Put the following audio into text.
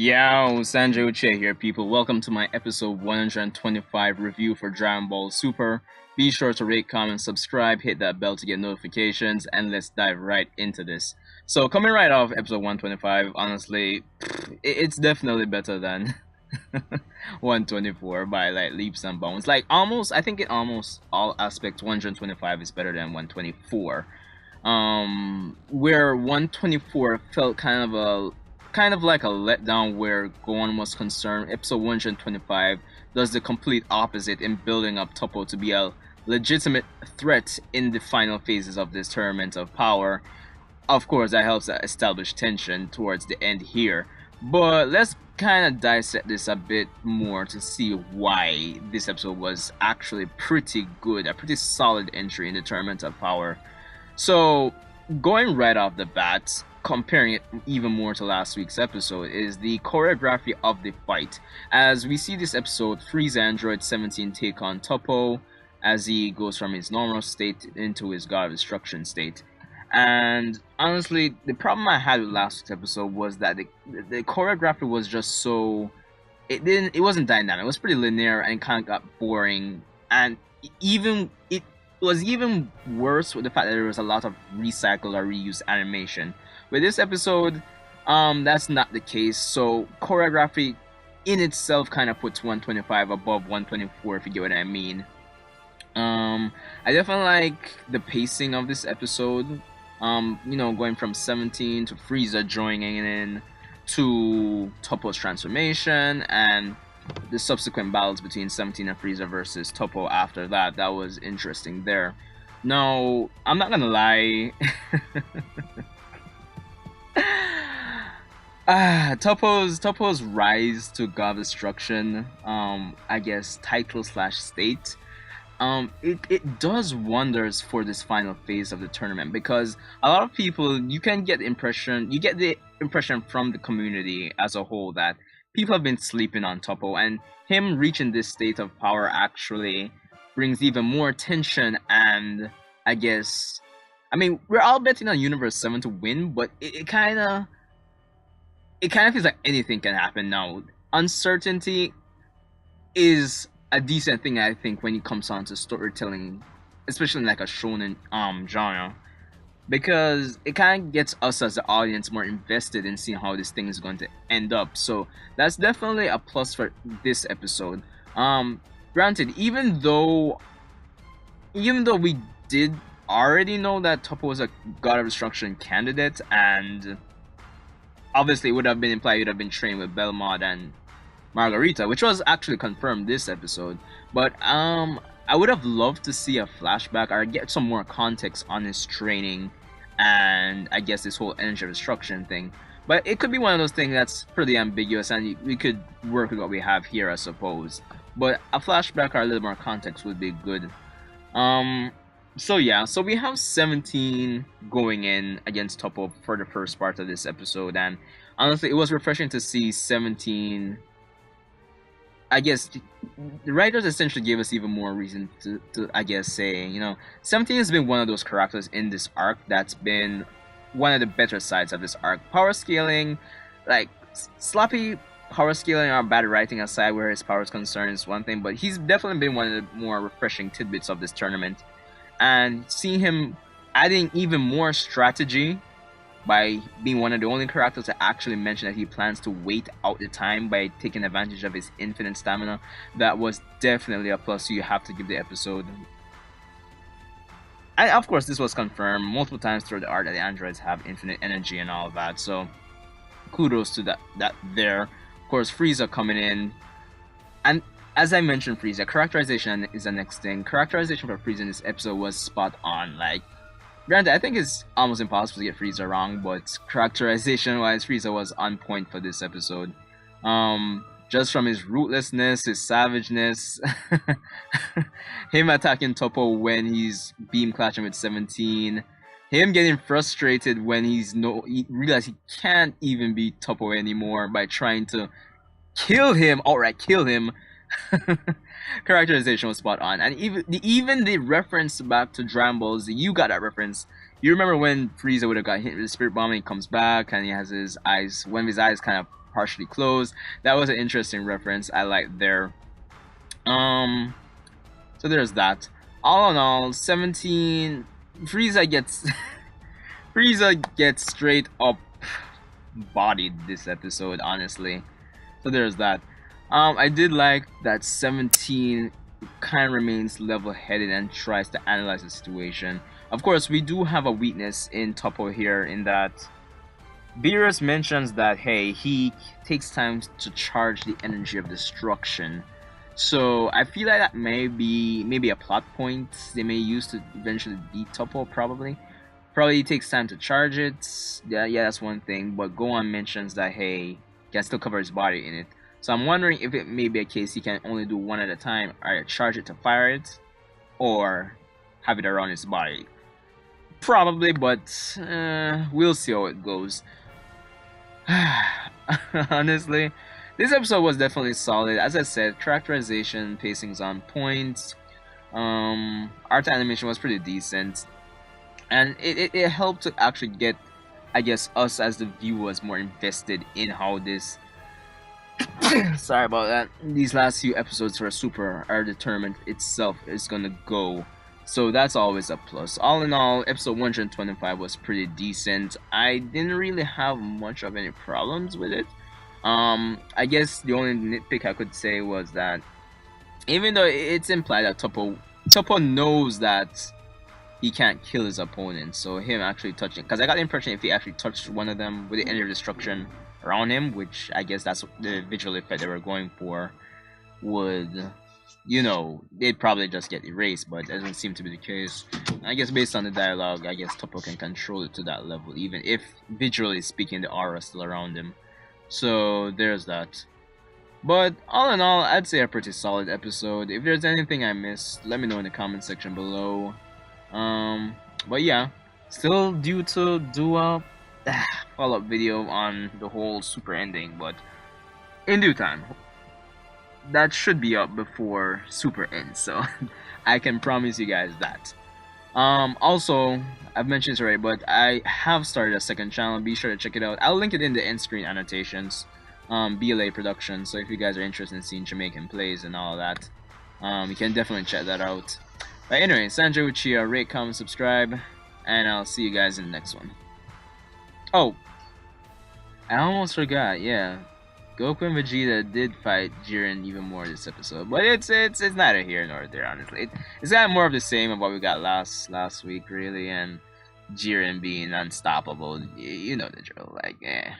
Yo, Sanjay Uche here, people. Welcome to my episode 125 review for Dragon Ball Super. Be sure to rate, comment, subscribe, hit that bell to get notifications, and let's dive right into this. So, coming right off episode 125, honestly, it's definitely better than 124 by like leaps and bounds. Like, almost, I think in almost all aspects, 125 is better than 124. Where 124 felt kind of like a letdown where Gohan was concerned. Episode 125 does the complete opposite in building up Toppo to be a legitimate threat in the final phases of this tournament of power. Of course, that helps establish tension towards the end here. But let's kind of dissect this a bit more to see why this episode was actually pretty good, a pretty solid entry in the tournament of power. So, going right off the bat, comparing it even more to last week's episode, is the choreography of the fight. As we see this episode, Freeza and Android 17 take on Toppo as he goes from his normal state into his God of Destruction state. And honestly, the problem I had with last week's episode was that the choreography was just so it wasn't dynamic. It was pretty linear and kind of got boring. And even it was even worse with the fact that there was a lot of recycled or reused animation. With this episode, that's not the case. So choreography in itself kind of puts 125 above 124, if you get what I mean. I definitely like the pacing of this episode. Going from 17 to Frieza joining in to Toppo's transformation and the subsequent battles between 17 and Frieza versus Toppo after that. That was interesting there. Now, I'm not gonna lie. Toppo's rise to God Destruction, I guess title slash state, it does wonders for this final phase of the tournament, because a lot of people, you get the impression from the community as a whole that people have been sleeping on Toppo, and him reaching this state of power actually brings even more tension. And I guess, I mean, we're all betting on Universe 7 to win, but it kind of feels like anything can happen now. Uncertainty is a decent thing, I think, when it comes on to storytelling, especially in like a shonen genre, because it kind of gets us as the audience more invested in seeing how this thing is going to end up. So that's definitely a plus for this episode. Granted, even though we did already know that Toppo was a God of Destruction candidate, and obviously it would have been implied he would have been trained with Belmont and Margarita, which was actually confirmed this episode. But I would have loved to see a flashback or get some more context on his training and I guess this whole energy of destruction thing. But it could be one of those things that's pretty ambiguous, and we could work with what we have here, I suppose. But a flashback or a little more context would be good. So yeah, so we have 17 going in against Toppo for the first part of this episode, and honestly, it was refreshing to see 17. I guess the writers essentially gave us even more reason to I guess, say, 17 has been one of those characters in this arc that's been one of the better sides of this arc. Power scaling, like, sloppy power scaling or bad writing aside where his power is concerned is one thing, but he's definitely been one of the more refreshing tidbits of this tournament. And seeing him adding even more strategy by being one of the only characters to actually mention that he plans to wait out the time by taking advantage of his infinite stamina, that was definitely a plus. So you have to give the episode. And of course, this was confirmed multiple times through the art that the androids have infinite energy and all of that, so kudos to that there. Of course, Frieza coming in, and as I mentioned, Frieza characterization is the next thing. Characterization for Frieza in this episode was spot on. Like, granted, I think it's almost impossible to get Frieza wrong, but characterization-wise, Frieza was on point for this episode. Just from his ruthlessness, his savageness, him attacking Toppo when he's beam clashing with 17, him getting frustrated when he realizes he can't even beat Toppo anymore by trying to kill him, outright kill him. Characterization was spot on, and even the reference back to Dragon Ball Z, you got that reference. You remember when Frieza would have got hit with the spirit bomb and he comes back and he has his eyes, one of his eyes kind of partially closed. That was an interesting reference I like there. Um, so there's that. All in all, 17. Frieza gets Frieza gets straight up bodied this episode, honestly. So there's that. I did like that 17 kind of remains level-headed and tries to analyze the situation. Of course, we do have a weakness in Toppo here in that Beerus mentions that, hey, he takes time to charge the energy of destruction. So I feel like that may be maybe a plot point they may use to eventually beat Toppo, probably. Probably takes time to charge it. Yeah, that's one thing. But Gohan mentions that, hey, he can still cover his body in it. So I'm wondering if it may be a case he can only do one at a time, either charge it to fire it, or have it around his body. Probably, but we'll see how it goes. Honestly, this episode was definitely solid. As I said, characterization, pacing's on point. Art animation was pretty decent, and it helped to actually get, I guess, us as the viewers more invested in how this. Sorry about that. These last few episodes for Super are determined itself is gonna go. So that's always a plus. All in all, episode 125 was pretty decent. I didn't really have much of any problems with it. I guess the only nitpick I could say was that even though it's implied that Toppo knows that he can't kill his opponent, so him actually touching, because I got the impression if he actually touched one of them with the energy of destruction around him, which I guess that's the visual effect they were going for, would, you know, they'd probably just get erased, but that doesn't seem to be the case. I guess based on the dialogue, I guess Toppo can control it to that level, even if visually speaking the aura is still around him. So there's that. But all in all, I'd say a pretty solid episode. If there's anything I missed, let me know in the comment section below. But yeah, still due to do a follow-up video on the whole Super ending, but in due time. That should be up before Super ends, so I can promise you guys that. Also, I've mentioned this already, but I have started a second channel. Be sure to check it out. I'll link it in the end screen annotations. BLA Productions. So if you guys are interested in seeing Jamaican plays and all that, you can definitely check that out. But anyway, Sanjay Uchiha, rate, comment, subscribe, and I'll see you guys in the next one. Oh, I almost forgot. Yeah, Goku and Vegeta did fight Jiren even more this episode, but it's neither here nor there. Honestly, it's got more of the same of what we got last week, really, and Jiren being unstoppable. You know the drill, like, eh.